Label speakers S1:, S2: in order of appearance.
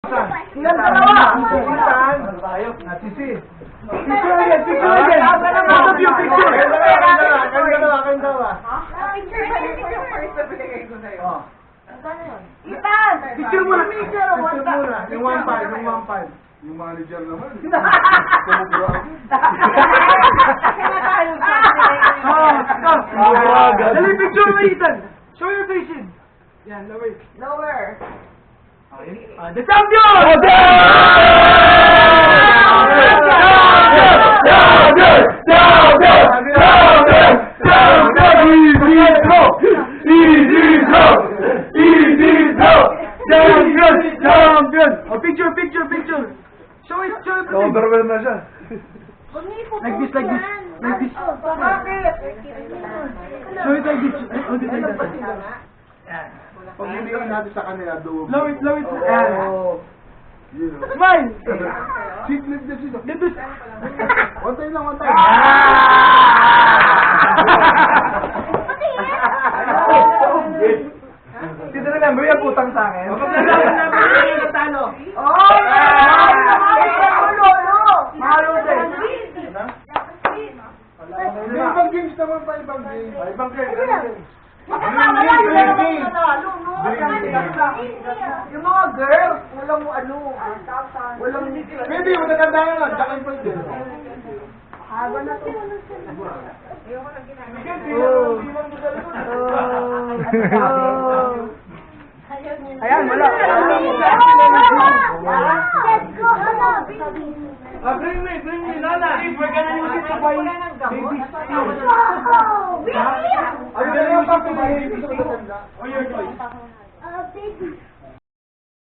S1: Ilan dalawa?
S2: Ilan?
S1: Sisi. Picture again, picture again. Both of you, picture.
S2: Kayong dalawa.
S3: Itan!
S1: Picture muna.
S2: Picture muna. Yung 1-5. Yung manager naman.
S1: Dali, picture mo, Ethan. Show your faces. Yan, lower.
S3: Lower.
S1: The champion! Champion! Oh, picture. Show it.
S2: Overwhelmed na siya.
S1: Like this.
S3: Bakit?
S1: Show it like this. Oh, this like that.
S2: Pag hinihingin natin sa kanila, doon.
S1: Low it.
S2: Yun.
S1: Smile!
S2: Seat lift na sila.
S1: Get this.
S2: One time lang, one time.
S1: Dito na lang, may putang sa akin.
S3: Talo.
S1: Mahalo din.
S2: May ibang games naman pa, ibang games. Ibang games.
S3: Yung mga girls, walang walang
S2: Pwede, mataganda na lang. Tsaka yung pwede.
S3: haba na to.
S1: Ayan, wala.